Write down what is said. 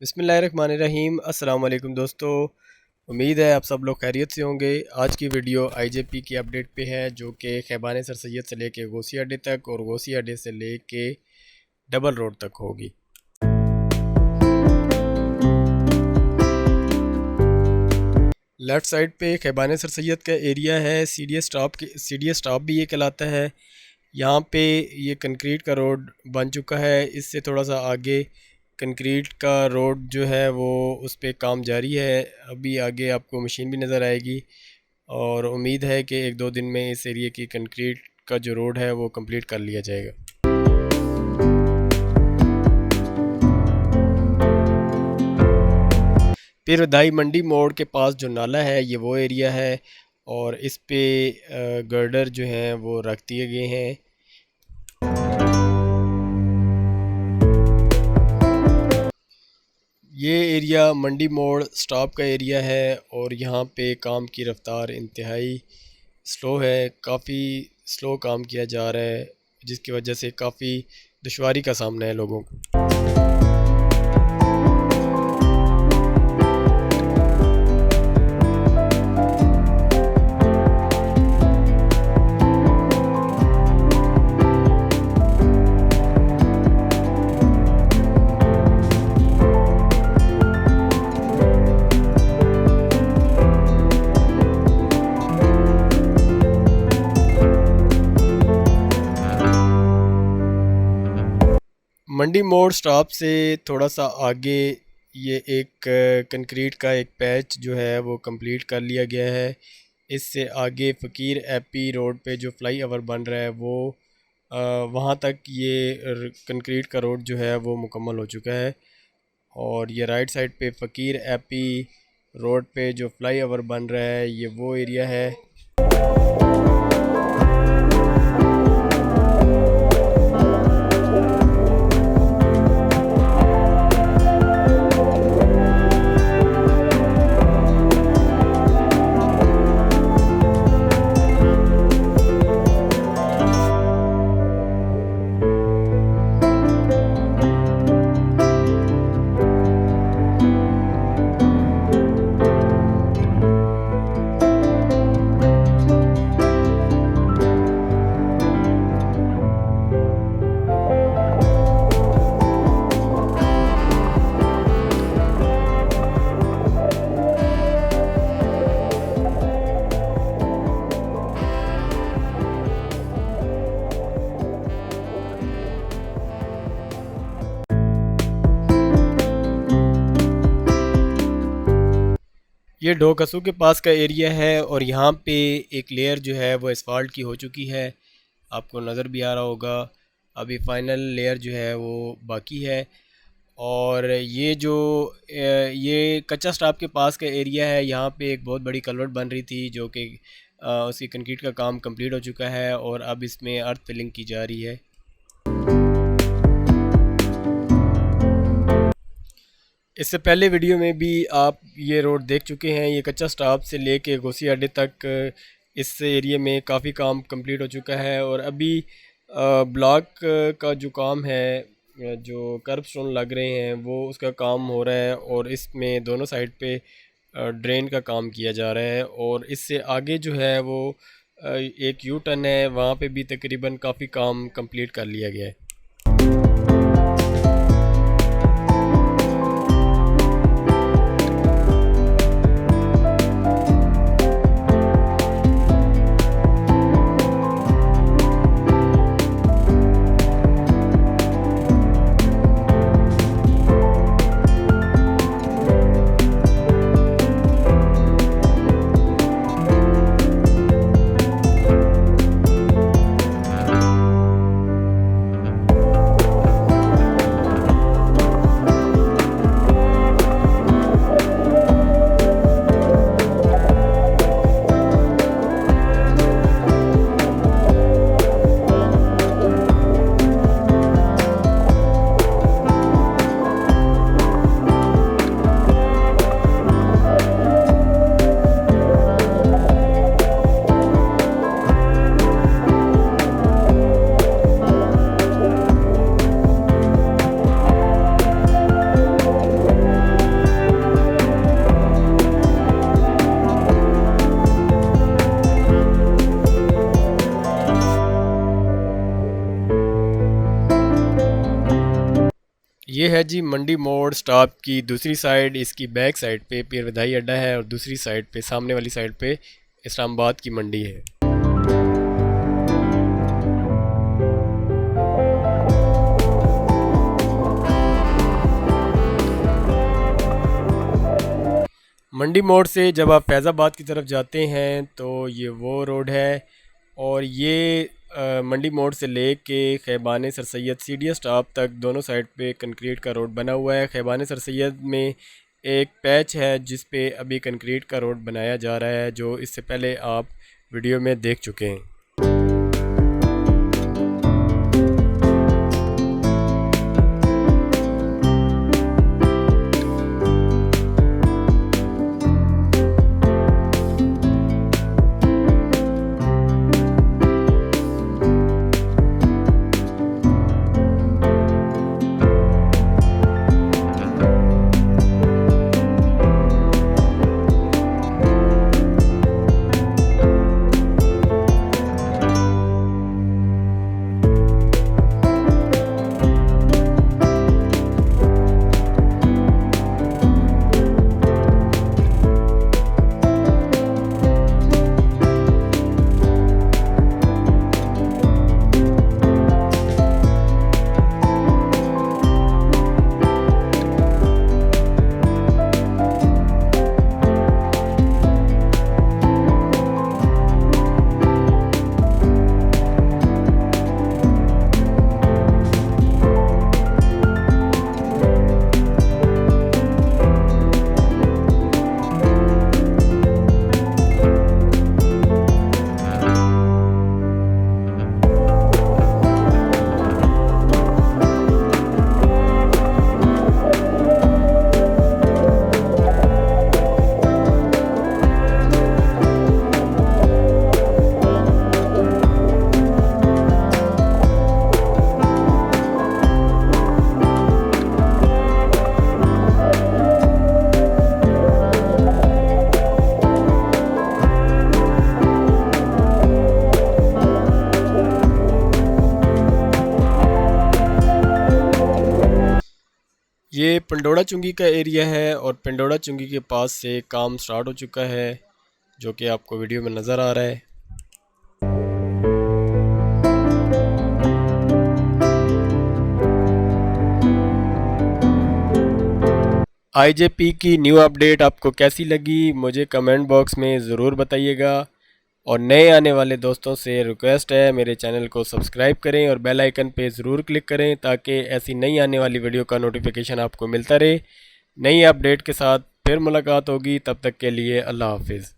बिस्मिल्लाहिर्रहमानिर्रहीम। अस्सलाम वालेकुम दोस्तों, उम्मीद है आप सब लोग खैरियत से होंगे। आज की वीडियो आईजेपी की अपडेट पे है, जो कि खैबान सर सैयद से लेके गोसी अड्डे तक और गोसी अड्डे से लेके डबल रोड तक होगी। लेफ़्ट साइड पे खैबान सर सैयद का एरिया है। सी डी एस स्टॉप भी ये कहलाता है। यहाँ पे ये कंक्रीट का रोड बन चुका है। इससे थोड़ा सा आगे कंक्रीट का रोड जो है वो उस पे काम जारी है। अभी आगे आपको मशीन भी नज़र आएगी और उम्मीद है कि एक दो दिन में इस एरिया की कंक्रीट का जो रोड है वो कंप्लीट कर लिया जाएगा। फिर दाई मंडी मोड़ के पास जो नाला है ये वो एरिया है और इस पे गर्डर जो हैं वो रख दिए गए हैं। ये एरिया मंडी मोड़ स्टॉप का एरिया है और यहाँ पे काम की रफ्तार इंतहाई स्लो है। काफ़ी स्लो काम किया जा रहा है, जिसकी वजह से काफ़ी दुश्वारी का सामना है लोगों को। मंडी मोड़ स्टॉप से थोड़ा सा आगे ये एक कंक्रीट का एक पैच जो है वो कंप्लीट कर लिया गया है। इससे आगे फ़कीर एपी रोड पे जो फ्लाई ओवर बन रहा है वो वहाँ तक ये कंक्रीट का रोड जो है वो मुकम्मल हो चुका है। और ये राइट साइड पे फ़कीर एपी रोड पे जो फ्लाई ओवर बन रहा है ये वो एरिया है। ये ढोकसू के पास का एरिया है और यहाँ पे एक लेयर जो है वो एसफाल्ट की हो चुकी है, आपको नज़र भी आ रहा होगा। अभी फाइनल लेयर जो है वो बाकी है। और ये जो ये कच्चा स्टाप के पास का एरिया है, यहाँ पे एक बहुत बड़ी कलवर्ट बन रही थी जो कि उसकी कंक्रीट का काम कंप्लीट हो चुका है और अब इसमें अर्थ फिलिंग की जा रही है। इससे पहले वीडियो में भी आप ये रोड देख चुके हैं। ये कच्चा स्टॉप से लेके गोसी अड्डे तक इस एरिया में काफ़ी काम कंप्लीट हो चुका है और अभी ब्लॉक का जो काम है, जो कर्ब स्टोन लग रहे हैं वो उसका काम हो रहा है और इसमें दोनों साइड पे ड्रेन का काम किया जा रहा है। और इससे आगे जो है वो एक यू टर्न है, वहाँ पे भी तकरीबन काफ़ी काम कंप्लीट कर लिया गया है। ये है जी मंडी मोड़ स्टॉप की दूसरी साइड, इसकी बैक साइड पे पीर विदाई अड्डा है और दूसरी साइड पे सामने वाली साइड पे इस्लामाबाद की मंडी है। मंडी मोड़ से जब आप फैज़ाबाद की तरफ जाते हैं तो ये वो रोड है और ये मंडी मोड़ से ले के खैबान सर सैद CDS स्टॉप तक दोनों साइड पे कंक्रीट का रोड बना हुआ है। खैबान सर सैद में एक पैच है जिस पे अभी कंक्रीट का रोड बनाया जा रहा है, जो इससे पहले आप वीडियो में देख चुके हैं। ये पंडोड़ा चुंगी का एरिया है और पंडोड़ा चुंगी के पास से काम स्टार्ट हो चुका है, जो कि आपको वीडियो में नज़र आ रहा है। IJP की न्यू अपडेट आपको कैसी लगी मुझे कमेंट बॉक्स में ज़रूर बताइएगा और नए आने वाले दोस्तों से रिक्वेस्ट है मेरे चैनल को सब्सक्राइब करें और बेल आइकन पे ज़रूर क्लिक करें ताकि ऐसी नई आने वाली वीडियो का नोटिफिकेशन आपको मिलता रहे। नई अपडेट के साथ फिर मुलाकात होगी, तब तक के लिए अल्लाह हाफिज़।